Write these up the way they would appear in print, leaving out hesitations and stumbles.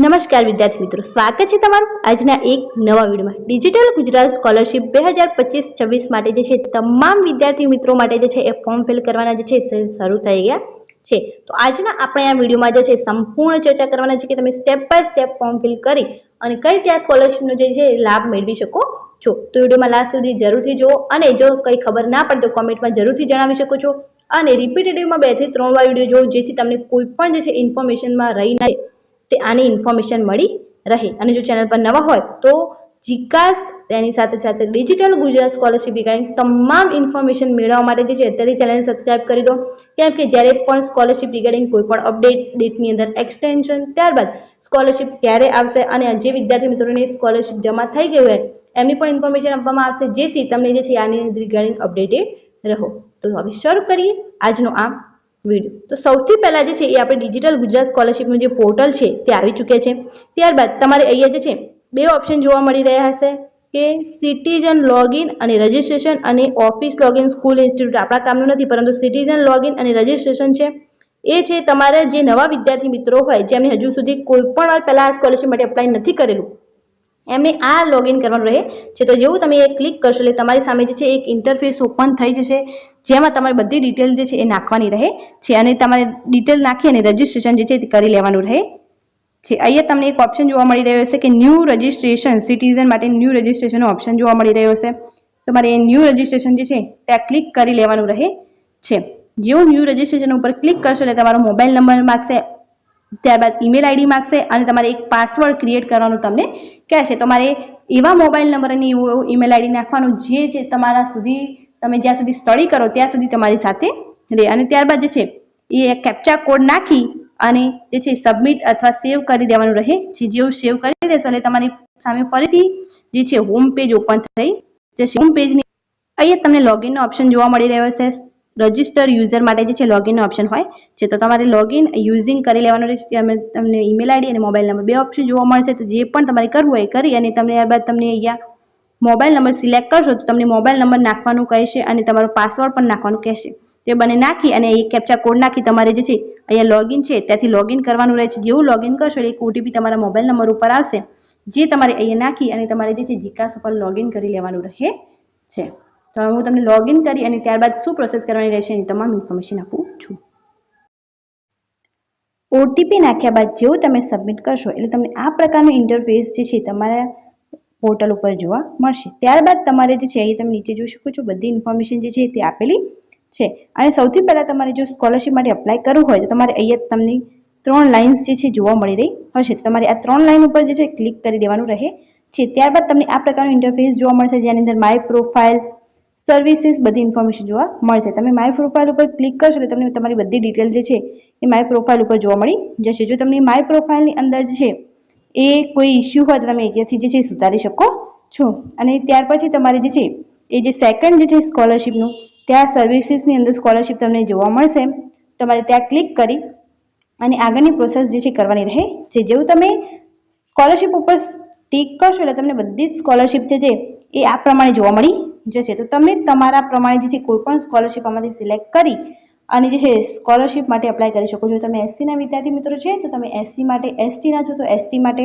નમસ્કાર વિદ્યાર્થી મિત્રો, સ્વાગત છે તમારું આજના એક નવા વિડીયોમાં। ડિજિટલ ગુજરાત સ્કોલરશિપ 2025-26 માટે જે છે તમામ વિદ્યાર્થી મિત્રો માટે જે છે એ ફોર્મ ફિલ કરવાના જે છે શરૂ થઈ ગયા છે। તો આજના આપણે આ વિડીયોમાં જે છે સંપૂર્ણ ચર્ચા કરવાના છે કે તમે step by step form fill કરી અને કઈ રીતે આ સ્કોલરશિપનો જે છે લાભ મેળવી શકો છો। તો વિડીયોમાં લાસ્ટ સુધી જરૂરથી જુઓ અને જો કંઈ ખબર ના પડે તો કોમેન્ટમાં જરૂરથી જણાવી શકો છો અને રિપીટેટિવમાં 2 થી 3 વાર વિડીયો જોવો જેથી તમને કોઈ પણ જે છે ઇન્ફોર્મેશનમાં રહી ના તે આની ઇન્ફોર્મેશન મળી રહે। અને જો ચેનલ પર નવા હોય તો જીકાસ તેની સાથે સાથે ડિજિટલ ગુજરાત સ્કોલરશિપ રિગાર્ડિંગ તમામ ઇન્ફોર્મેશન મેળવવા માટે જે છે અત્યારે ચેનલ સબસ્ક્રાઇબ કરી દો, કેમ કે જ્યારે પણ સ્કોલરશિપ રિગાર્ડિંગ કોઈ પણ અપડેટ ડેટની અંદર એક્સટેન્શન ત્યારબાદ સ્કોલરશિપ ક્યારે આવશે અને જે વિદ્યાર્થી મિત્રોને સ્કોલરશિપ જમા થઈ ગઈ હોય એમની પણ ઇન્ફોર્મેશન આપવામાં આવશે જેથી તમને જે છે આની રિગાર્ડિંગ અપડેટેડ રહો। તો હવે શરૂ કરીએ આજનો આ વિડીયો। તો સૌથી પહેલા જે છે એ આપણે ડિજિટલ ગુજરાત સ્કોલરશિપનું જે પોર્ટલ છે તે આવી ચૂક્યા છે। ત્યારબાદ તમારે અહીંયા જે છે 2 ઓપ્શન જોવા મળી રહ્યા હશે કે સિટીઝન લોગિન અને રજિસ્ટ્રેશન અને ઓફિસ લોગિન સ્કૂલ ઇન્સ્ટિટ્યૂટ આપણા કામનું નથી, પરંતુ સિટીઝન લોગિન અને રજિસ્ટ્રેશન છે એ છે તમારા જે નવા વિદ્યાર્થી મિત્રો હોય જેમને હજુ સુધી કોઈ પણ વાર પહેલા આ સ્કોલરશિપ માટે એપ્લાય નથી કરેલું એમને આ લોગિન કરવાનું રહે છે। તો જેવું તમે એ ક્લિક કરશો એટલે તમારી સામે જે છે એક ઇન્ટરફેસ ઓપન થઈ જશે જેમાં તમારે બધી ડિટેલ જે છે એ નાખવાની રહે છે અને તમારે ડિટેલ નાખી અને રજિસ્ટ્રેશન જે છે તે કરી લેવાનું રહે છે। અહીંયા તમને એક ઓપ્શન જોવા મળી રહ્યો હશે કે ન્યૂ રજિસ્ટ્રેશન, સિટીઝન માટે ન્યૂ રજિસ્ટ્રેશનનો ઓપ્શન જોવા મળી રહ્યો હશે। તમારે એ ન્યૂ રજિસ્ટ્રેશન જે છે ત્યાં ક્લિક કરી લેવાનું રહે છે। જેવું ન્યૂ રજિસ્ટ્રેશન ઉપર ક્લિક કરશો એટલે તમારો મોબાઈલ નંબર માગશે, ત્યારબાદ ઈમેલ આઈડી માગશે અને તમારે એક પાસવર્ડ ક્રિએટ કરવાનું તમને કહેશે। તમારે એવા મોબાઈલ નંબર અને એવું ઈમેલ આઈડી નાખવાનું જે છે તમારા સુધી તમે જ્યાં સુધી સ્ટડી કરો ત્યાં સુધી તમારી સાથે રહે અને ત્યારબાદ જે છે એ કેપ્ચા કોડ નાખી અને જે છે સબમિટ અથવા સેવ કરી દેવાનું રહે છે। જેવું સેવ કરી દેશો એટલે તમારી સામે ફરીથી જે છે હોમ પેજ ઓપન થઈ જશે। હોમ પેજની અહીંયા તમને લોગિનનો ઓપ્શન જોવા મળી રહ્યો છે। રજિસ્ટર યુઝર માટે જે છે લોગિનનો ઓપ્શન હોય છે તો તમારે લોગિન યુઝિંગ કરી લેવાનું રહેશે। તમને ઈમેલ આઈડી અને મોબાઈલ નંબર 2 ઓપ્શન જોવા મળશે। તો જે પણ તમારે કરવું હોય કરી અને તમને ત્યારબાદ તમને અહીંયા મોબાઈલ નંબર સિલેક્ટ કરશો તો તમને મોબાઈલ નંબર નાખવાનું કહેશે અને તમારો પાસવર્ડ પણ નાખવાનું કહેશે। તે બંને નાખી અને એ કેપ્ચા કોડ નાખી તમારે જે છે અહીંયા લોગિન છે ત્યાંથી લોગિન કરવાનું રહે છે। જેવું લોગિન કરશો એટલે એક ઓટીપી તમારા મોબાઈલ નંબર ઉપર આવશે જે તમારે અહીંયા નાખી અને તમારે જે છે જીકાસ ઉપર લોગિન કરી લેવાનું રહે છે। તો હું તમને લોગિન કરી અને ત્યારબાદ શું પ્રોસેસ કરવાની રહેશે એની તમામ ઇન્ફોર્મેશન આપું છું। ઓટીપી નાખ્યા બાદ જેવું તમે સબમિટ કરશો એટલે તમને આ પ્રકારનું ઇન્ટરફેસ જે છે તમારા પોર્ટલ ઉપર જોવા મળશે। ત્યારબાદ તમારે જે છે અહીં તમે નીચે જોઈ શકો છો બધી ઇન્ફોર્મેશન જે છે તે આપેલી છે અને સૌથી પહેલા તમારે જો સ્કોલરશિપ માટે એપ્લાય કરવું હોય તો તમારે અહીંયા તમને 3 લાઇન્સ જે છે જોવા મળી રહી હશે। તો તમારે આ 3 લાઇન ઉપર જે છે ક્લિક કરી દેવાનું રહે છે। ત્યારબાદ તમને આ પ્રકારનું ઇન્ટરફેસ જોવા મળશે જેની અંદર માય પ્રોફાઇલ, સર્વિસીસ બધી ઇન્ફોર્મેશન જોવા મળશે। તમે માય પ્રોફાઇલ ઉપર ક્લિક કરશો એટલે તમને તમારી બધી ડિટેલ જે છે એ માય પ્રોફાઇલ ઉપર જોવા મળી જશે। જો તમને માય પ્રોફાઇલની અંદર જે છે એ કોઈ ઇસ્યુ હોય તો તમે અહીંયાથી જે છે સુધારી શકો છો અને ત્યાર પછી તમારે જે છે એ જે સેકન્ડ જે છે સ્કોલરશિપનું ત્યાં સર્વિસીસની અંદર સ્કોલરશિપ તમને જોવા મળશે। તમારે ત્યાં ક્લિક કરી અને આગળની પ્રોસેસ જે છે કરવાની રહે છે। જેવું તમે સ્કોલરશિપ ઉપર ટિક કરશો એટલે તમને બધી જ સ્કોલરશિપ જે છે એ આ પ્રમાણે જોવા મળી જશે। તો તમે તમારા પ્રમાણે જે છે કોઈ પણ સ્કોલરશિપ આમાંથી સિલેક્ટ કરી અને જે છે સ્કોલરશિપ માટે એપ્લાય કરી શકો છો। તમે એસસીના વિદ્યાર્થી મિત્રો છે તો તમે એસસી માટે, એસટીના છો તો એસટી માટે,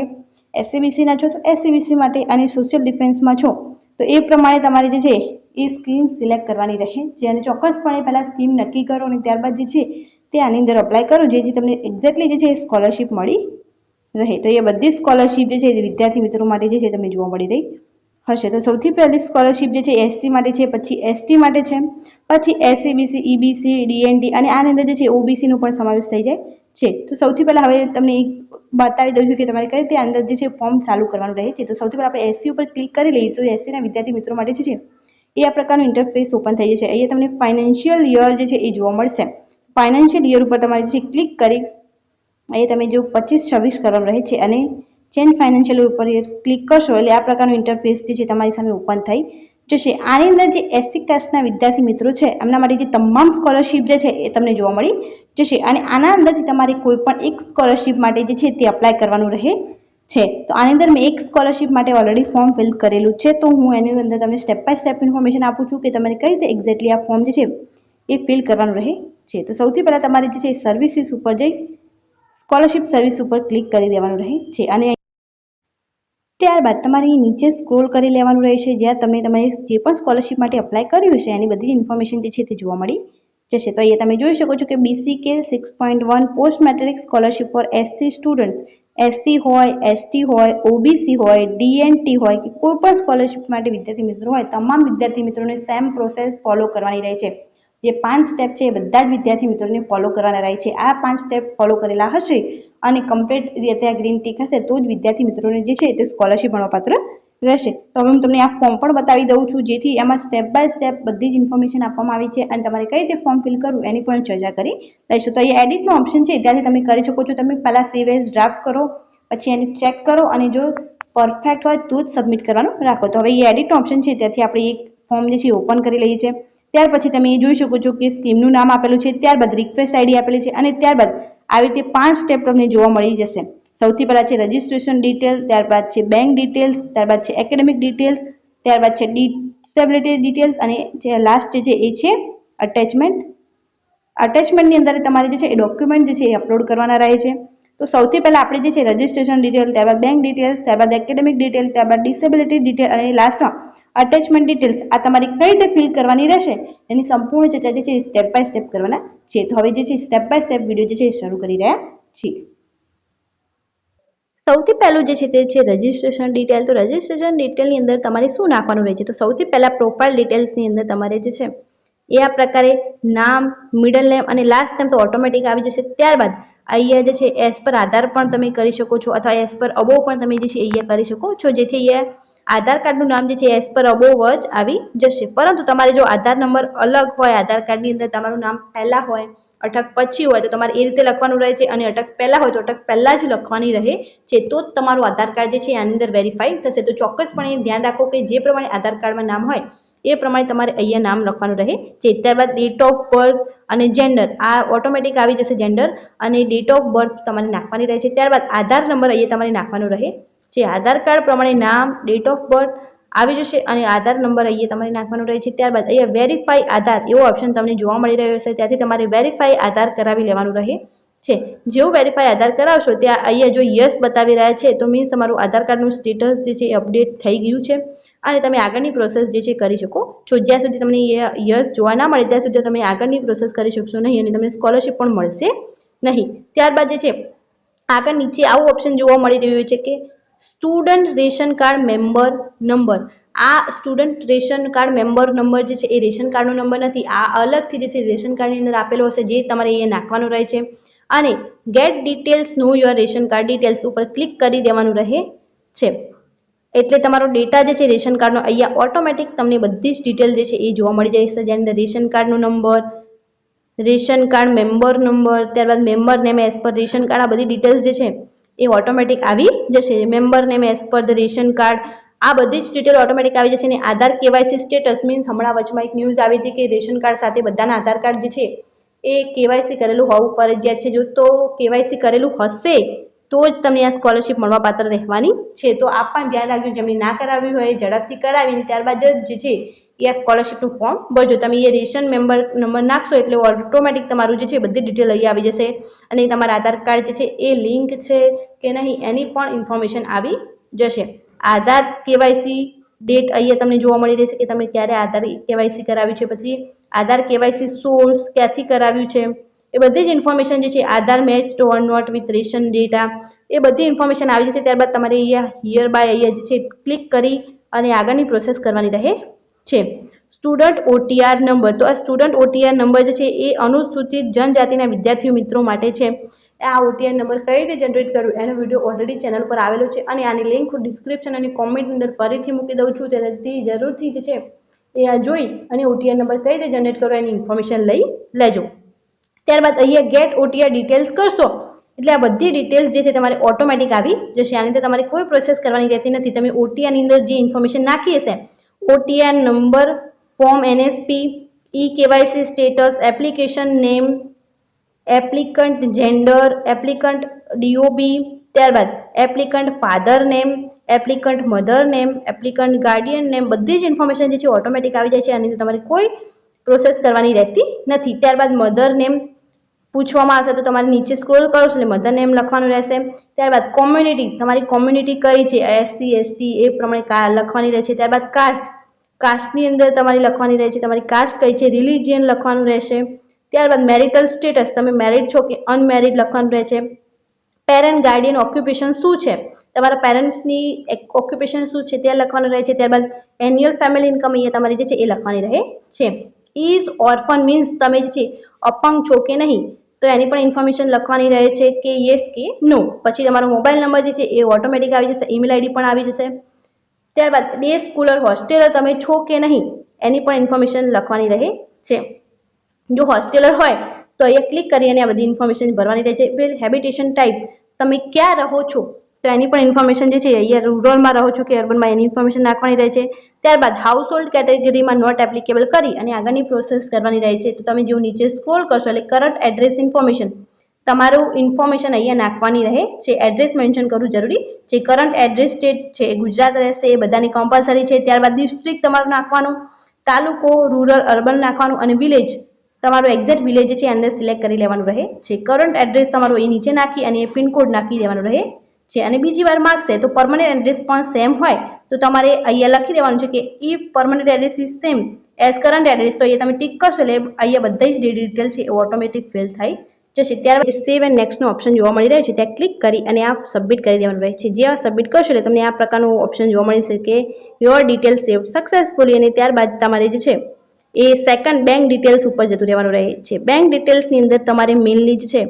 એસસીબીસીના છો તો એસસીબીસી માટે અને સોશિયલ ડિફેન્સમાં છો તો એ પ્રમાણે તમારે જે છે એ સ્કીમ સિલેક્ટ કરવાની રહે છે અને ચોક્કસપણે પહેલાં સ્કીમ નક્કી કરો અને ત્યારબાદ જે છે તે આની અંદર અપ્લાય કરો જેથી તમને એક્ઝેક્ટલી જે છે એ સ્કોલરશિપ મળી રહે। તો એ બધી સ્કોલરશિપ જે છે એ વિદ્યાર્થી મિત્રો માટે જે છે તમને જોવા મળી રહી હશે। તો સૌથી પહેલી સ્કોલરશિપ જે છે એસસી માટે છે, પછી એસટી માટે છે, પછી એસસીબીસી, ઈબીસી, ડીએનટી અને આની અંદર જે છે ઓબીસીનો પણ સમાવેશ થઈ જાય છે। તો સૌથી પહેલાં હવે તમને એક બતાવી દઉં છું કે તમારે કઈ રીતે અંદર જે છે ફોર્મ ચાલુ કરવાનું રહે છે। તો સૌથી પહેલાં આપણે એસસી ઉપર ક્લિક કરી લઈએ તો એસસીના વિદ્યાર્થી મિત્રો માટે જે છે એ આ પ્રકારનું ઇન્ટરફેસ ઓપન થઈ જશે। અહીંયા તમને ફાઇનાન્શિયલ યર જે છે એ જોવા મળશે। ફાઇનાન્શિયલ યર ઉપર તમારે જે ક્લિક કરી અહીંયા તમે જો 25-26 કરવાનું રહે છે અને ચેન્જ ફાઇનાન્શિયલ ઉપર ક્લિક કરશો એટલે આ પ્રકારનું ઇન્ટરફેસ જે છે તમારી સામે ઓપન થઈ જશે। આની અંદર જે એસસી કાસ્ટના વિદ્યાર્થી મિત્રો છે એમના માટે જે તમામ સ્કોલરશિપ જે છે એ તમને જોવા મળી જશે અને આના અંદરથી તમારે કોઈ પણ એક સ્કોલરશિપ માટે જે છે તે અપ્લાય કરવાનું રહે છે। તો આની અંદર મેં એક સ્કોલરશિપ માટે ઓલરેડી ફોર્મ ફિલ કરેલું છે તો હું એની અંદર તમને સ્ટેપ બાય સ્ટેપ ઇન્ફોર્મેશન આપું છું કે તમારે કઈ રીતે એક્ઝેક્ટલી આ ફોર્મ જે છે એ ફિલ કરવાનું રહે છે। તો સૌથી પહેલાં તમારે જે છે સર્વિસીસ ઉપર જઈ સ્કોલરશિપ સર્વિસ ઉપર ક્લિક કરી દેવાનું રહે છે અને ત્યારબાદ તમારે નીચે સ્ક્રોલ કરી લેવાનું રહેશે, જ્યાં તમે તમારી જે પણ સ્કોલરશિપ માટે અપ્લાય કર્યું છે એની બધી ઇન્ફોર્મેશન જે છે તે જોવા મળી જશે. તો અહીંયા તમે જોઈ શકો છો કે BCK 6.1 post matric scholarship for SC students, SC હોય, ST હોય, OBC હોય, DNT હોય કે કોઈ પણ સ્કોલરશિપ માટે વિદ્યાર્થી મિત્રો હોય, તમામ વિદ્યાર્થી મિત્રોને સેમ પ્રોસેસ ફોલો કરવાની રહે છે. જે 5 સ્ટેપ છે એ બધા જ વિદ્યાર્થી મિત્રોને ફોલો કરવાના રહે છે. આ 5 સ્ટેપ ફોલો કરેલા હશે અને કમ્પ્લીટ રીતે આ ગ્રીન ટીક હશે તો જ વિદ્યાર્થી મિત્રોને જે છે તે સ્કોલરશિપ મળવાપાત્ર રહેશે. તો હવે હું તમને આ ફોર્મ પણ બતાવી દઉં છું, જેથી એમાં સ્ટેપ બાય સ્ટેપ બધી જ ઇન્ફોર્મેશન આપવામાં આવી છે અને તમારે કઈ રીતે ફોર્મ ફિલ કરવું એની પણ ચર્ચા કરી લઈશું. તો અહીંયા એડિટનો ઓપ્શન છે, ત્યાંથી તમે કરી શકો છો. તમે પહેલા સેવ એઝ ડ્રાફ્ટ કરો, પછી એને ચેક કરો અને જો પરફેક્ટ હોય તો જ સબમિટ કરવાનું રાખો. તો હવે એ એડિટનો ઓપ્શન છે, ત્યાંથી આપણે એક ફોર્મ જે છે ઓપન કરી લઈએ છીએ. ત્યાર પછી તમે એ જોઈ શકો છો કે સ્કીમનું નામ આપેલું છે, ત્યારબાદ રિક્વેસ્ટ આઈડી આપેલી છે અને ત્યારબાદ આવી રીતે 5 સ્ટેપ તમને જોવા મળી જશે. સૌથી પહેલા છે રજિસ્ટ્રેશન ડિટેલ, ત્યારબાદ છે બેંક ડિટેલ્સ, ત્યારબાદ છે એકેડેમિક ડિટેલ્સ, ત્યારબાદ છે ડિસેબિલિટી ડિટેલ્સ અને જે લાસ્ટ છે એ છે અટેચમેન્ટ. અટેચમેન્ટની અંદર તમારે જે છે એ ડોક્યુમેન્ટ જે છે એ અપલોડ કરવાના રહે છે. તો સૌથી પહેલા આપણે જે છે રજિસ્ટ્રેશન ડિટેલ, ત્યારબાદ બેંક ડિટેલ્સ, ત્યારબાદ એકેડેમિક ડિટેલ, ત્યારબાદ ડિસેબિલિટી ડિટેલ અને લાસ્ટમાં અટેચમેન્ટ ડિટેલ્સ આ તમારી કઈ રીતે ફિલ કરવાની રહેશે એની સંપૂર્ણ ચર્ચા જે છે સ્ટેપ બાય સ્ટેપ કરવાના છે. તો હવે જે છે સ્ટેપ બાય સ્ટેપ વિડીયો જે છે એ શરૂ કરી રહ્યા છીએ. સૌથી પહેલું જે છે તે છે રજિસ્ટ્રેશન ડિટેલ. તો રજિસ્ટ્રેશન ડિટેલની અંદર તમારે શું નાખવાનું રહે છે? તો સૌથી પહેલા પ્રોફાઇલ ડિટેલ્સની અંદર તમારે જે છે એ આ પ્રકારે નામ, મિડલ નેમ અને લાસ્ટ નેમ તો ઓટોમેટિક આવી જશે. ત્યારબાદ અહીંયા જે છે એઝ પર આધાર પણ તમે કરી શકો છો અથવા એઝ પર અબોવ પણ તમે જે છે અહીંયા કરી શકો છો, જેથી અહીંયા આધાર કાર્ડનું નામ જે છે એઝ પર અબોવ જ આવી જશે. પરંતુ તમારે જો આધાર નંબર અલગ હોય, આધાર કાર્ડની અંદર તમારું નામ પહેલા હોય, અટક પછી હોય તો તમારે એ રીતે લખવાનું રહે છે અને અટક પહેલા હોય તો અટક પહેલા જ લખવાની રહે છે. તો જ તમારું આધાર કાર્ડ જે છે આની અંદર વેરીફાઈ થશે. તો ચોક્કસપણે ધ્યાન રાખો કે જે પ્રમાણે આધાર કાર્ડમાં નામ હોય એ પ્રમાણે તમારે અહીંયા નામ લખવાનું રહે છે. ત્યારબાદ ડેટ ઓફ બર્થ અને જેન્ડર આ ઓટોમેટિક આવી જશે, જેન્ડર અને ડેટ ઓફ બર્થ તમારે નાખવાની રહે છે. ત્યારબાદ આધાર નંબર અહીંયા તમારે નાખવાનો રહે છે. આધાર કાર્ડ પ્રમાણે નામ, ડેટ ઓફ બર્થ આવી જશે અને આધાર નંબર અહીંયા તમારે નાખવાનો રહે છે. ત્યારબાદ અહીંયા વેરીફાઈ આધાર એવો ઓપ્શન તમને જોવા મળી રહ્યો છે, ત્યાંથી તમારે વેરીફાઈ આધાર કરાવી લેવાનું રહે છે. જેવું વેરીફાઈ આધાર કરાવશો ત્યાં અહીંયા જો યસ બતાવી રહ્યા છે તો મીન્સ તમારું આધાર કાર્ડનું સ્ટેટસ જે છે એ અપડેટ થઈ ગયું છે અને તમે આગળની પ્રોસેસ જે છે કરી શકો છો. જ્યાં સુધી તમને યસ જોવા ના મળે ત્યાં સુધી તમે આગળની પ્રોસેસ કરી શકશો નહીં અને તમને સ્કોલરશિપ પણ મળશે નહીં. ત્યારબાદ જે છે આગળ નીચે આવું ઓપ્શન જોવા મળી રહ્યું છે કે student ration card member number. આ student ration card member number જે છે એ રેશન કાર્ડનો નંબર નથી, આ અલગથી જે છે રેશન કાર્ડની અંદર આપેલો હશે જે તમારે અહીંયા નાખવાનું રહે છે. અને get details know your ration card details ઉપર ક્લિક કરી દેવાનું રહે છે. એટલે તમારો ડેટા જે છે રેશન કાર્ડનો અહીંયા ઓટોમેટિક તમને બધી જ ડિટેલ જે છે એ જોવા મળી જાય છે, જેની અંદર રેશન કાર્ડનો number, ration card member number, ત્યારબાદ member name as per ration card, આ બધી ડિટેલ્સ જે છે એ ઓટોમેટિક આવી જશે. Member name as per the ration card આ બધી જ ડિટેલ ઓટોમેટિક આવી જશે. અને આધાર કેવાયસી સ્ટેટસ મીન્સ હમણાં વચમાં એક ન્યૂઝ આવી હતી કે રેશન કાર્ડ સાથે બધાના આધાર કાર્ડ જે છે એ કેવાયસી કરેલું હોવું ફરજિયાત છે. જો તો કેવાયસી કરેલું હશે તો જ તમને આ સ્કોલરશિપ મળવા પાત્ર રહેવાની છે. તો આ પણ ધ્યાન રાખજો, જેમની ના કરાવ્યું હોય ઝડપથી કરાવીને ત્યારબાદ જ જે છે એ આ સ્કોલરશિપનું ફોર્મ ભરજો. તમે એ રેશન મેમ્બર નંબર નાખશો એટલે ઓટોમેટિક તમારું જે છે બધી ડિટેલ અહીં આવી જશે અને તમારા આધાર કાર્ડ જે છે એ લિંક છે કે નહીં એની પણ ઇન્ફોર્મેશન આવી જશે. આધાર કેવાયસી ડેટ અહીંયા તમને જોવા મળી રહેશે કે તમે ક્યારે આધાર કેવાયસી કરાવ્યું છે, પછી આધાર કેવાયસી સોર્સ ક્યાંથી કરાવ્યું છે, એ બધી જ ઇન્ફોર્મેશન જે છે Aadhaar match or not with ration data એ બધી ઇન્ફોર્મેશન આવી જશે. ત્યારબાદ તમારે અહીંયા હિયર બાય અહીંયા જે છે ક્લિક કરી અને આગળની પ્રોસેસ કરવાની રહે છે. Student OTR number. તો આ સ્ટુડન્ટ OTR નંબર જે છે એ અનુસૂચિત જનજાતિના વિદ્યાર્થીઓ મિત્રો માટે છે. આ OTR નંબર કઈ રીતે જનરેટ કરવું એનો વિડીયો ઓલરેડી ચેનલ પર આવેલો છે અને આની લિંક હું ડિસ્ક્રિપ્શન અને કોમેન્ટની અંદર ફરીથી મૂકી દઉં છું, તેથી જરૂરથી જે છે એ આ જોઈ અને OTR નંબર કઈ રીતે જનરેટ કરવો એની ઇન્ફોર્મેશન લઈ લેજો. ત્યારબાદ અહીંયા ગેટ OTR ડિટેલ્સ કરશો એટલે આ બધી ડિટેલ્સ જે છે તમારે ઓટોમેટિક આવી જશે. આની અંદર તમારે કોઈ પ્રોસેસ કરવાની રહેતી નથી. તમે OTRની અંદર જે ઇન્ફોર્મેશન નાખી હશે, OTR number, form NSP, KYC status, application name, applicant gender, applicant DOB, ત્યારબાદ applicant father name, applicant mother name, applicant Guardian name, બધી જ ઇન્ફોર્મેશન જે છે ઓટોમેટિક આવી જાય છે. આની અંદર તમારે કોઈ પ્રોસેસ કરવાની રહેતી નથી. ત્યારબાદ મધર નેમ પૂછવામાં આવશે તો તમારે નીચે સ્ક્રોલ કરો છો એટલે મધર નેમ લખવાનું રહેશે. ત્યારબાદ કોમ્યુનિટી, તમારી કોમ્યુનિટી કઈ છે, SC ST એ પ્રમાણે લખવાની રહે છે. ત્યારબાદ કાસ્ટની અંદર તમારી લખવાની રહે છે, તમારી કાસ્ટ કઈ છે. રિલિજિયન લખવાનું રહેશે. ત્યારબાદ મેરિટલ સ્ટેટસ, તમે મેરિડ છો કે અનમેરિડ લખવાનું રહે છે. પેરેન્ટ ગાર્ડિયન ઓક્યુપેશન શું છે, તમારા પેરેન્ટ્સની ઓક્યુપેશન શું છે તે લખવાનું રહે છે. ત્યારબાદ એન્યુઅલ ફેમિલી ઇન્કમ અહીંયા તમારી જે છે એ લખવાની રહે છે. ઇઝ ઓર્ફન મીન્સ તમે જે છે અપંગ છો કે નહીં, તો એની પણ ઇન્ફોર્મેશન લખવાની રહે છે કે યસ કે નો. પછી તમારો મોબાઈલ નંબર જે છે એ ઓટોમેટિક આવી જશે, ઈમેલ આઈડી પણ આવી જશે. ત્યારબાદ ડે સ્કૂલર હોસ્ટેલર તમે છો કે નહીં એની પણ ઇન્ફોર્મેશન લખવાની રહે છે. જો હોસ્ટેલર હોય તો અહીંયા ક્લિક કરી અને આ બધી ઇન્ફોર્મેશન ભરવાની રહે છે. પછી હેબિટેશન ટાઈપ, તમે ક્યાં રહો છો તો એની પણ ઇન્ફોર્મેશન જે છે અહીંયા રૂરલમાં રહો છો કે અર્બનમાં એની ઇન્ફોર્મેશન નાખવાની રહે છે. ત્યારબાદ હાઉસ હોલ્ડ કેટેગરીમાં નોટ એપ્લિકેબલ કરી અને આગળની પ્રોસેસ કરવાની રહે છે. તો તમે જેવું નીચે સ્ક્રોલ કરશો એટલે કરંટ એડ્રેસ ઇન્ફોર્મેશન, તમારું ઇન્ફોર્મેશન અહીંયા નાખવાની રહે છે. એડ્રેસ મેન્શન કરવું જરૂરી છે. કરંટ એડ્રેસ સ્ટેટ છે એ ગુજરાત રહેશે, એ બધાની કમ્પલસરી છે. ત્યારબાદ ડિસ્ટ્રિક્ટ તમારું નાખવાનું, તાલુકો, રૂરલ, અર્બન નાખવાનું અને વિલેજ, તમારું એક્ઝેક્ટ વિલેજ છે અંદર સિલેક્ટ કરી લેવાનું રહે છે. કરંટ એડ્રેસ તમારું એ નીચે નાખી અને એ પિનકોડ નાખી દેવાનું રહે છે. અને બીજી વાર માગશે તો પરમનન્ટ એડ્રેસ પણ સેમ હોય તો તમારે અહીંયા લખી દેવાનું છે કે if permanent address is same as current address, તો અહીંયા તમે ટીક કરશો એટલે અહીંયા બધા જ ડિટેલ છે એ ઓટોમેટિક ફિલ થઈ જશે. ત્યારબાદ સેવ એન્ડ નેક્સ્ટનો ઓપ્શન જોવા મળી રહ્યો છે ત્યાં ક્લિક કરી અને આ સબમિટ કરી દેવાનું રહે છે. જે આ સબમિટ કરશો એટલે તમને આ પ્રકારનું ઓપ્શન જોવા મળી છે કે યોર ડિટેલ સેવ સક્સેસફુલી, અને ત્યારબાદ તમારે જે છે એ સેકન્ડ બેંક ડિટેલ્સ ઉપર જતું રહેવાનું રહે છે. બેંક ડિટેલ્સની અંદર તમારે મેઇનલી જ છે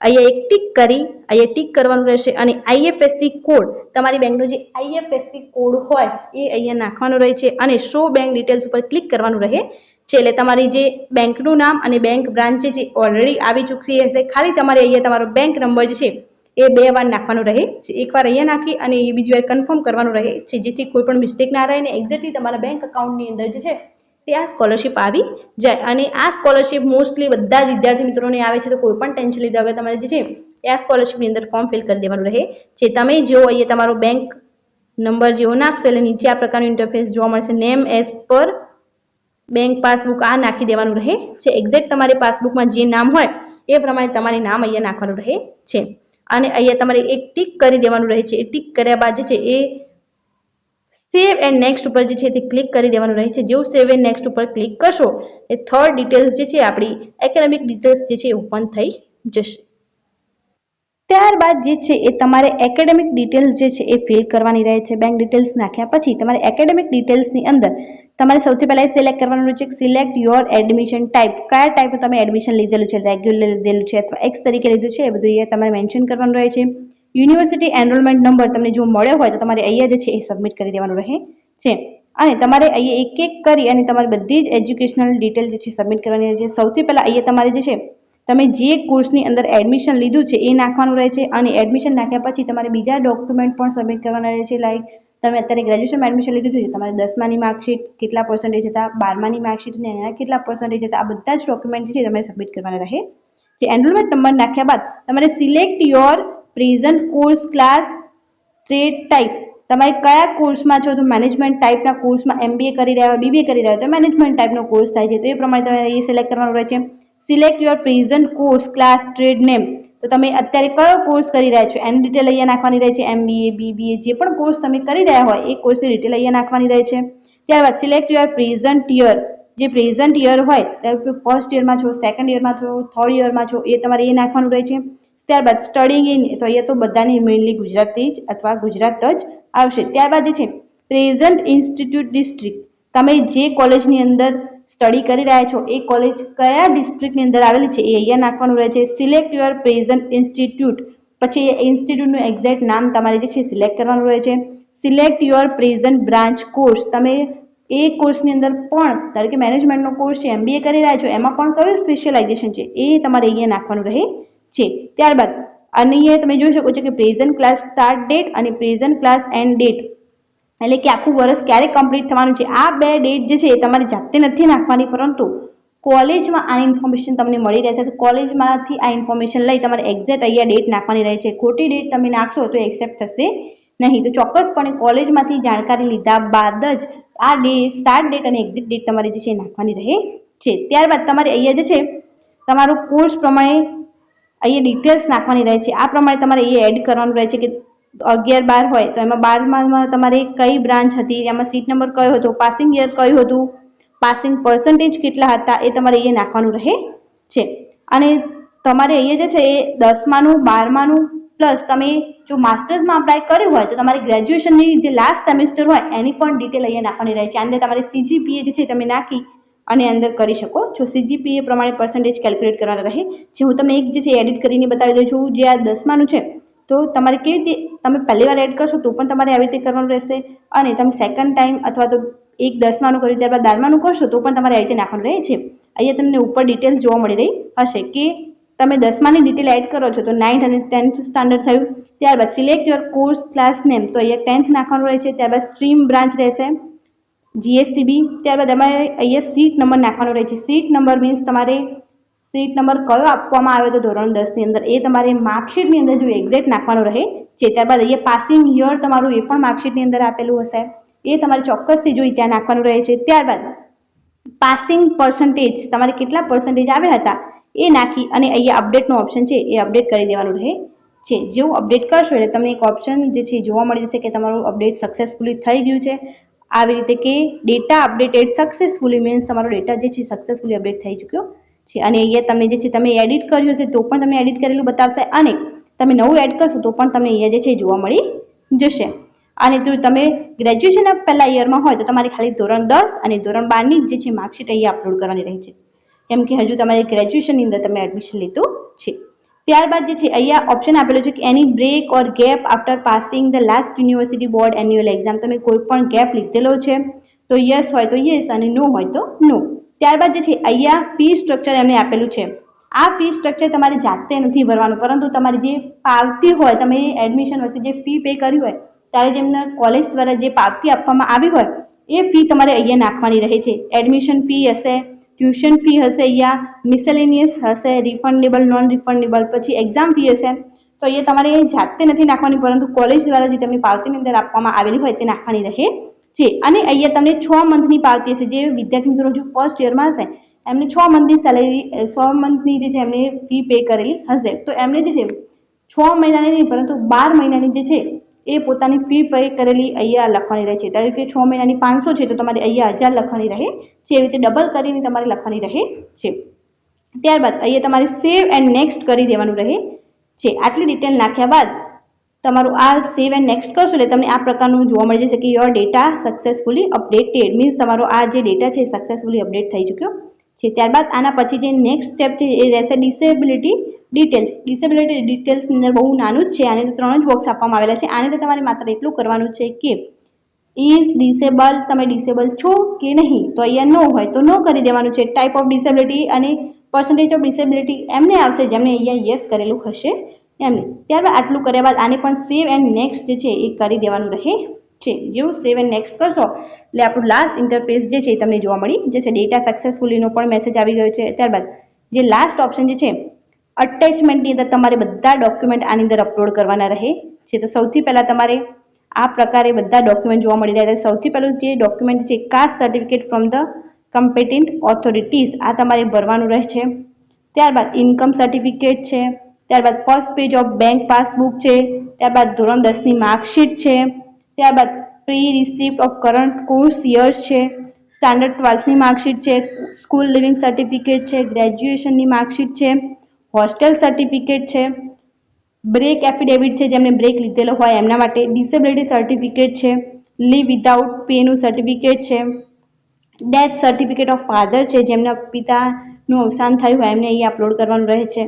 અહીંયા એક ટિક કરી અહીંયા ટિક કરવાનું રહેશે અને IFSC કોડ, તમારી બેંકનો જે IFSC કોડ હોય એ અહીંયા નાખવાનો રહે છે અને શો બેંક ડિટેલ્સ ઉપર ક્લિક કરવાનું રહે છે. એટલે તમારી જે બેંકનું નામ અને બેંક બ્રાન્ચ જે ઓલરેડી આવી ચૂકી હશે, ખાલી તમારે અહીંયા તમારો બેંક નંબર જે છે એ 2 વાર નાખવાનો રહે છે. એકવાર અહીંયા નાખી અને એ બીજી વાર કન્ફર્મ કરવાનું રહે છે, જેથી કોઈ પણ મિસ્ટેક ના રહે ને એક્ઝેક્ટલી તમારા બેંક અકાઉન્ટની અંદર જે છે તે આ સ્કોલરશિપ આવી જાય. અને આ સ્કોલરશિપ મોસ્ટલી બધા જ વિદ્યાર્થી મિત્રોને આવે છે, તો કોઈ પણ ટેન્શન લીધા વગર તમારે જે છે એ આ સ્કોલરશિપની અંદર ફોર્મ ફિલ કરી દેવાનું રહે છે. તમે જો અહીંયા તમારો બેંક નંબર જેવો નાખશો એટલે નીચે આ પ્રકારનું ઇન્ટરફેસ જોવા મળશે. નેમ એઝ પર બેંક પાસબુક આ નાખી દેવાનું રહે છે. એક્ઝેક્ટ તમારી પાસબુકમાં જે નામ હોય એ પ્રમાણે તમારે નામ અહીંયા નાખવાનું રહે છે અને અહીંયા તમારે એક ટિક કરી દેવાનું રહે છે. એ ટિક કર્યા બાદ જે છે એ સેવ એન્ડ નેક્સ્ટ ઉપર જે છે તે ક્લિક કરી દેવાનું રહે છે. જેવું સેવ એન્ડ નેક્સ્ટ ઉપર ક્લિક કરશો એ થર્ડ ડિટેલ્સ જે છે આપણી એકેડેમિક ડિટેલ્સ જે છે ઓપન થઈ જશે. ત્યારબાદ જે છે એ તમારે એકેડેમિક ડિટેલ્સ જે છે એ ફિલ કરવાની રહે છે. બેંક ડિટેલ્સ નાખ્યા પછી તમારે એકેડેમિક ડિટેલ્સની અંદર તમારે સૌથી પહેલાં સિલેક્ટ કરવાનું છે સિલેક્ટ યોર એડમિશન ટાઈપ, કયા ટાઈપનું તમે એડમિશન લીધેલું છે, રેગ્યુલર લીધેલું છે અથવા એક્સ તરીકે લીધું છે, એ બધું એ તમારે મેન્શન કરવાનું રહે છે. યુનિવર્સિટી એનરોલમેન્ટ નંબર તમને જો મળ્યો હોય તો તમારે અહીંયા જે છે એ સબમિટ કરી દેવાનું રહે છે અને તમારે અહીંયા એક એક કરી અને તમારી બધી જ એજ્યુકેશનલ ડિટેલ જે છે સબમિટ કરવાની રહે છે. સૌથી પહેલાં અહીંયા તમારે જે છે તમે જે કોર્સની અંદર એડમિશન લીધું છે એ નાખવાનું રહે છે અને એડમિશન નાખ્યા પછી તમારે બીજા ડોક્યુમેન્ટ પણ સબમિટ કરવાના રહે છે. લાઈક તમે અત્યારે ગ્રેજ્યુએશનમાં એડમિશન લીધું છે, તમારે 10માની માર્કશીટ કેટલા પર્સન્ટેજ હતા, 12માની માર્કશીટ ને એના કેટલા પર્સન્ટેજ હતા, આ બધા જ ડોક્યુમેન્ટ છે તમારે સબમિટ કરવાના રહે છે. એનરોલમેન્ટ નંબર નાખ્યા બાદ તમારે select your present course class trade type, તમે કયા કોર્સમાં છો, તો મેનેજમેન્ટ ટાઈપના કોર્સમાં MBA કરી રહ્યા હોય, BBA કરી રહ્યા હોય તો મેનેજમેન્ટ ટાઈપનો કોર્સ થાય છે, તો એ પ્રમાણે તમારે એ સિલેક્ટ કરવાનું રહે છે. Select your present course class trade name, તો તમે અત્યારે કયો કોર્સ કરી રહ્યા છો એની ડિટેલ અહીંયા નાખવાની રહે છે. MBA BBA જે પણ કોર્સ તમે કરી રહ્યા હોય એ કોર્સની ડિટેલ અહીંયા નાખવાની રહે છે. ત્યારબાદ સિલેક્ટ યોર પ્રેઝન્ટ યર, જે પ્રેઝન્ટ યર હોય ત્યારે ફર્સ્ટ યરમાં છો, સેકન્ડ યરમાં છો, થર્ડ યરમાં છો એ તમારે એ નાખવાનું રહે છે. ત્યારબાદ સ્ટડીંગ ઇન, તો અહીંયા તો બધાની મેઇનલી ગુજરાતી જ અથવા ગુજરાત જ આવશે. ત્યારબાદ જે છે પ્રેઝન્ટ ઇન્સ્ટિટ્યૂટ ડિસ્ટ્રિક્ટ, તમે જે કોલેજની અંદર સ્ટડી કરી રહ્યા છો એ કોલેજ કયા ડિસ્ટ્રિક્ટની અંદર આવેલી છે એ અહીંયા નાખવાનું રહે છે. સિલેક્ટ યોર પ્રેઝન્ટ ઇન્સ્ટિટ્યૂટ, પછી એ ઇન્સ્ટિટ્યૂટનું એક્ઝેક્ટ નામ તમારે જે છે સિલેક્ટ કરવાનું રહે છે. Select your present branch course, તમે એ કોર્સની અંદર પણ ધારો કે મેનેજમેન્ટનો કોર્સ છે, MBA કરી રહ્યા છો, એમાં પણ કયું સ્પેશિયલાઇઝેશન છે એ તમારે અહીંયા નાખવાનું રહે છે. ત્યારબાદ અહીંયા તમે જોઈ શકો છો કે પ્રેઝન્ટ ક્લાસ સ્ટાર્ટ ડેટ અને પ્રેઝન્ટ ક્લાસ એન્ડ ડેટ, એટલે કે આખું વર્ષ ક્યારે કમ્પ્લીટ થવાનું છે. આ 2 ડેટ જે છે એ તમારે જાતે નથી નાખવાની, પરંતુ કોલેજમાં આ ઇન્ફોર્મેશન તમને મળી રહેશે, તો કોલેજમાંથી આ ઇન્ફોર્મેશન લઈ તમારે એક્ઝેક્ટ અહીંયા ડેટ નાખવાની રહે છે. ખોટી ડેટ તમે નાખશો તો એક્સેપ્ટ થશે નહીં, તો ચોક્કસપણે કોલેજમાંથી જાણકારી લીધા બાદ જ આ સ્ટાર્ટ ડેટ અને એક્ઝિટ ડેટ તમારી જે છે એ નાખવાની રહે છે. ત્યારબાદ તમારે અહીંયા જે છે તમારું કોર્સ પ્રમાણે અહીંયા ડિટેલ્સ નાખવાની રહે છે. આ પ્રમાણે તમારે અહીંયા એડ કરવાનું રહે છે કે 11-12 હોય તો એમાં 12માં તમારે કઈ બ્રાન્ચ હતી, એમાં સીટ નંબર કયો હતો, પાસિંગ યર કયું હતું, પાસિંગ પર્સન્ટેજ કેટલા હતા, એ તમારે અહીંયા નાખવાનું રહે છે. અને તમારે અહીંયા જે છે એ 10માનું 12માનું પ્લસ તમે જો માસ્ટર્સમાં અપ્લાય કર્યું હોય તો તમારી ગ્રેજ્યુએશનની જે લાસ્ટ સેમેસ્ટર હોય એની પણ ડિટેલ અહીંયા નાખવાની રહે છે. અંદર તમારે CGPA જે છે તમે નાખી અને અંદર કરી શકો છો. CGPA પ્રમાણે પર્સન્ટેજ કેલ્ક્યુલેટ કરવાના રહે છે. હું તમને એક જે છે એડિટ કરીને બતાવી દઉં છું. જે આ 10માનું છે તો તમારે કેવી રીતે તમે પહેલી વાર એડ કરશો તો પણ તમારે આવી રીતે કરવાનું રહેશે, અને તમે સેકન્ડ ટાઈમ અથવા તો એક 10માનું કર્યું ત્યારબાદ 12માનું કરશો તો પણ તમારે આવી રીતે નાખવાનું રહે છે. અહીંયા તમને ઉપર ડિટેલ્સ જોવા મળી રહી હશે કે તમે 10માની ડિટેલ એડ કરો છો તો 9th અને 10th સ્ટાન્ડર્ડ થયું. ત્યારબાદ select your course class name, તો અહીંયા 10th નાખવાનું રહે છે. ત્યારબાદ સ્ટ્રીમ બ્રાન્ચ રહેશે GSCB. ત્યારબાદ તમારે અહીંયા સીટ નંબર નાખવાનો રહે છે. સીટ નંબર મીન્સ તમારે સીટ નંબર કયો આપવામાં આવ્યો હતો ધોરણ 10ની અંદર એ તમારે માર્કશીટની અંદર જો એક્ઝેક્ટ નાખવાનો રહે છે. ત્યારબાદ અહીંયા પાસિંગ યર તમારું એ પણ માર્કશીટની અંદર આપેલું હશે, એ તમારે ચોક્કસથી જોઈ ત્યાં નાખવાનું રહે છે. ત્યારબાદ પાસિંગ પર્સન્ટેજ તમારે કેટલા પર્સન્ટેજ આવ્યા હતા એ નાખી અને અહીંયા અપડેટનો ઓપ્શન છે એ અપડેટ કરી દેવાનું રહે છે. જેવું અપડેટ કરશો એટલે તમને એક ઓપ્શન જે છે જોવા મળી જશે કે તમારું અપડેટ સક્સેસફુલી થઈ ગયું છે. આવી રીતે કે ડેટા અપડેટેડ સક્સેસફુલી મીન્સ તમારો ડેટા જે છે સક્સેસફુલી અપડેટ થઈ ચૂક્યો છે. અને અહીંયા તમને જે છે તમે એડિટ કર્યું હશે તો પણ તમને એડિટ કરેલું બતાવશે, અને તમે નવું એડ કરશો તો પણ તમને અહીંયા જે છે જોવા મળી જશે. અને જો તમે ગ્રેજ્યુએશન પહેલા યરમાં હોય તો તમારે ખાલી ધોરણ 10 અને ધોરણ 12ની જે છે માર્કશીટ અહીંયા અપલોડ કરવાની રહે છે, કેમ કે હજુ તમારે ગ્રેજ્યુએશનની અંદર તમે એડમિશન લીધું છે. ત્યારબાદ જે છે અહીંયા ઓપ્શન આપેલો છે કે એની break or gap after passing the last university board annual exam, તમે કોઈ પણ ગેપ લીધેલો છે તો યસ હોય તો યસ અને નો હોય તો નો. ત્યારબાદ જે છે અહીંયા ફી સ્ટ્રક્ચર એમને આપેલું છે. આ ફી સ્ટ્રક્ચર તમારે જાતે નથી ભરવાનું, પરંતુ તમારી જે પાવતી હોય, તમે એડમિશન વખતે જે ફી પે કરી હોય ત્યારે જેમને કોલેજ દ્વારા જે પાવતી આપવામાં આવી હોય એ ફી તમારે અહીંયા નાખવાની રહે છે. એડમિશન ફી હશે, ટ્યુશન ફી હશે, અહીંયા મિસેલેનિયસ હશે, રિફંડેબલ નોન રિફંડેબલ, પછી એક્ઝામ ફી હશે. તો અહીંયા તમારે જાતે નથી નાખવાની, પરંતુ કોલેજ દ્વારા જે તમને પાવતીની અંદર આપવામાં આવેલી હોય તે નાખવાની રહે છે. અને અહીંયા તમને 6 મંથની પાવતી હશે. જે વિદ્યાર્થી મિત્રો જો ફર્સ્ટ યરમાં હશે એમને 6 મંથની સેલેરી 6 મંથની જે છે એમને ફી પે કરેલી હશે, તો એમને જે છે 6 મહિનાની નહીં પરંતુ 12 મહિનાની જે છે એ પોતાની ફી પે કરેલી અહીંયા લખવાની રહે છે. ધારો કે 6 મહિનાની 500 છે તો તમારે અહીંયા 1000 લખવાની રહે છે. એવી રીતે ડબલ કરીને તમારે લખવાની રહે છે. ત્યારબાદ અહીંયા તમારે સેવ એન્ડ નેક્સ્ટ કરી દેવાનું રહે છે. આટલી ડિટેલ નાખ્યા બાદ તમારું આ સેવ એન્ડ નેક્સ્ટ કરશો એટલે તમને આ પ્રકારનું જોવા મળી જશે કે your data successfully updated, means તમારો આ જે ડેટા છે સક્સેસફુલી અપડેટ થઈ ચૂક્યો છે. ત્યારબાદ આના પછી જે નેક્સ્ટ સ્ટેપ છે એ રહેશે ડિસેબિલિટી ડિટેલ્સ. ડિસેબિલિટી ડિટેલ્સની અંદર બહુ નાનું જ છે, આને તો 3 જ બોક્સ આપવામાં આવેલા છે. આને તો તમારે માત્ર એટલું કરવાનું છે કે ઇઝ ડિસેબલ, તમે ડિસેબલ છો કે નહીં, તો અહીંયા નો હોય તો નો કરી દેવાનું છે. ટાઈપ ઓફ ડિસેબિલિટી અને પર્સન્ટેજ ઓફ ડિસેબિલિટી એમને આવશે જેમને અહીંયા યસ કરેલું હશે એમને. ત્યારબાદ આટલું કર્યા બાદ આને પણ સેવ એન્ડ નેક્સ્ટ જે છે એ કરી દેવાનું રહે છે. જેવું સેવ એન્ડ નેક્સ્ટ કરશો એટલે આપણું લાસ્ટ ઇન્ટરફેસ જે છે એ તમને જોવા મળી જશે. ડેટા સક્સેસફુલીનો પણ મેસેજ આવી ગયો છે. ત્યારબાદ જે લાસ્ટ ઓપ્શન જે છે અટેચમેન્ટની અંદર તમારે બધા ડોક્યુમેન્ટ આની અંદર અપલોડ કરવાના રહે છે. તો સૌથી પહેલાં તમારે આ પ્રકારે બધા ડોક્યુમેન્ટ જોવા મળી રહ્યા છે. સૌથી પહેલું જે ડોક્યુમેન્ટ છે caste certificate from the કમ્પિટન્ટ authorities, આ તમારે ભરવાનું રહે છે. ત્યારબાદ ઇન્કમ સર્ટિફિકેટ છે. ત્યારબાદ first page of bank passbook છે. ત્યારબાદ ધોરણ 10ની માર્કશીટ છે. ત્યારબાદ pre receipt of current course years છે. સ્ટાન્ડર્ડ 12ની માર્કશીટ છે. સ્કૂલ લિવિંગ સર્ટિફિકેટ છે. ગ્રેજ્યુએશનની માર્કશીટ છે. હોસ્ટેલ સર્ટિફિકેટ છે. બ્રેક એફિડેવિટ છે જેમને બ્રેક લીધેલો હોય એમના માટે. ડિસેબિલિટી સર્ટિફિકેટ છે. લીવ વિધાઉટ પેનું સર્ટિફિકેટ છે. ડેથ સર્ટિફિકેટ ઓફ ફાધર છે, જેમના પિતાનું અવસાન થયું હોય એમને અહીંયા અપલોડ કરવાનું રહે છે.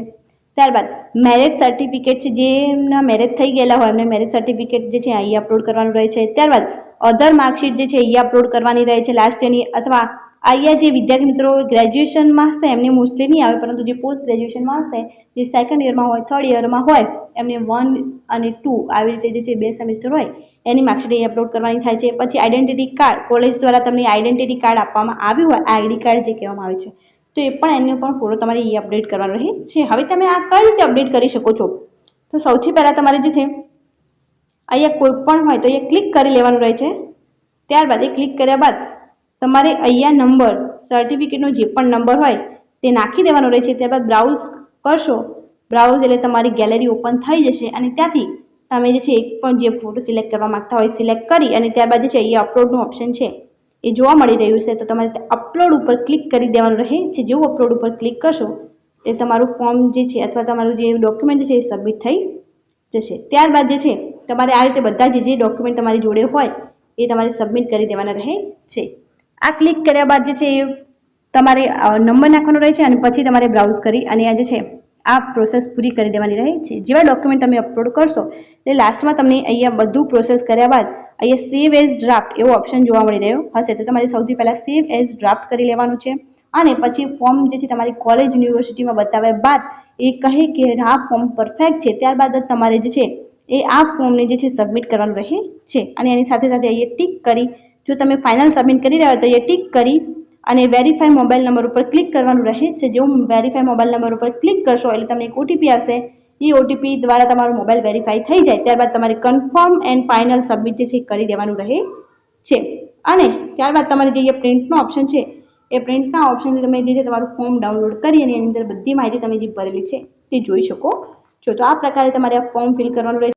ત્યારબાદ મેરેજ સર્ટિફિકેટ છે, જેમના મેરેજ થઈ ગયેલા હોય એમને મેરેજ સર્ટિફિકેટ જે છે અહીંયા અપલોડ કરવાનું રહે છે. ત્યારબાદ અધર માર્કશીટ જે છે અહીંયા અપલોડ કરવાની રહે છે લાસ્ટ યરની, અથવા અહીંયા જે વિદ્યાર્થી મિત્રો ગ્રેજ્યુએશનમાં હશે એમને મોસ્ટલી નહીં આવે, પરંતુ જે પોસ્ટ ગ્રેજ્યુએશનમાં હશે, જે સેકન્ડ યરમાં હોય, થર્ડ યરમાં હોય એમને 1 અને 2 આવી રીતે જે છે 2 સેમેસ્ટર હોય એની માર્કશીટ અહીં અપલોડ કરવાની થાય છે. પછી આઈડેન્ટિટી કાર્ડ, કોલેજ દ્વારા તમને આઈડેન્ટિટી કાર્ડ આપવામાં આવ્યું હોય, આઈડી કાર્ડ જે કહેવામાં આવે છે, તો એ પણ એનો પણ ફોટો તમારે અહીં અપડેટ કરવાનો રહે છે. હવે તમે આ કઈ રીતે અપડેટ કરી શકો છો? તો સૌથી પહેલાં તમારે જે છે અહીંયા કોઈ પણ હોય તો અહીંયા ક્લિક કરી લેવાનું રહે છે. ત્યારબાદ એ ક્લિક કર્યા બાદ તમારે અહીંયા નંબર સર્ટિફિકેટનો જે પણ નંબર હોય તે નાખી દેવાનો રહે છે. ત્યારબાદ બ્રાઉઝ કરશો. બ્રાઉઝ એટલે તમારી ગેલેરી ઓપન થઈ જશે અને ત્યાંથી તમે જે છે એક પણ જે ફોટો સિલેક્ટ કરવા માંગતા હોય સિલેક્ટ કરી અને ત્યારબાદ જે છે એ અપલોડનું ઓપ્શન છે એ જોવા મળી રહ્યું છે. તો તમારે અપલોડ ઉપર ક્લિક કરી દેવાનું રહે છે. જેવું અપલોડ ઉપર ક્લિક કરશો એ તમારું ફોર્મ જે છે અથવા તમારું જે ડોક્યુમેન્ટ છે એ સબમિટ થઈ જશે. ત્યારબાદ જે છે તમારે આ રીતે બધા જે ડોક્યુમેન્ટ તમારી જોડે હોય એ તમારે સબમિટ કરી દેવાના રહે છે. આ ક્લિક કર્યા બાદ જે છે એ તમારે નંબર નાખવાનો રહે છે અને પછી તમારે બ્રાઉઝ કરી અને આ જે છે આ પ્રોસેસ પૂરી કરી દેવાની રહે છે. જેવા ડોક્યુમેન્ટ તમે અપલોડ કરશો એટલે લાસ્ટમાં તમને અહીંયા બધું પ્રોસેસ કર્યા બાદ અહીંયા સેવ એઝ ડ્રાફ્ટ એવો ઓપ્શન જોવા મળી રહ્યો હશે. તો તમારે સૌથી પહેલાં સેવ એઝ ડ્રાફ્ટ કરી લેવાનું છે અને પછી ફોર્મ જે છે તમારી કોલેજ યુનિવર્સિટીમાં બતાવ્યા બાદ એ કહે કે આ ફોર્મ પરફેક્ટ છે ત્યારબાદ જ તમારે જે છે એ આ ફોર્મને જે છે સબમિટ કરવાનું રહે છે. અને એની સાથે સાથે અહીંયા ટીક કરી જો તમે ફાઇનલ સબમિટ કરી રહ્યા હોય તો અહીંયા ટીક કરી અને વેરીફાઈ મોબાઈલ નંબર ઉપર ક્લિક કરવાનું રહે છે. જેવું વેરીફાઈ મોબાઈલ નંબર ઉપર ક્લિક કરશો એટલે તમને એક ઓટીપી આવશે. એ ઓટીપી દ્વારા તમારો મોબાઈલ વેરીફાઈ થઈ જાય ત્યારબાદ તમારે કન્ફર્મ એન્ડ ફાઇનલ સબમિટ જે છે કરી દેવાનું રહે છે. અને ત્યારબાદ તમારે જે પ્રિન્ટનો ઓપ્શન છે એ પ્રિન્ટના ઓપ્શનથી તમે જે તમારું ફોર્મ ડાઉનલોડ કરી અને એની અંદર બધી માહિતી તમે જે ભરેલી છે તે જોઈ શકો છો. તો આ પ્રકારે તમારે આ ફોર્મ ફિલ કરવાનું રહે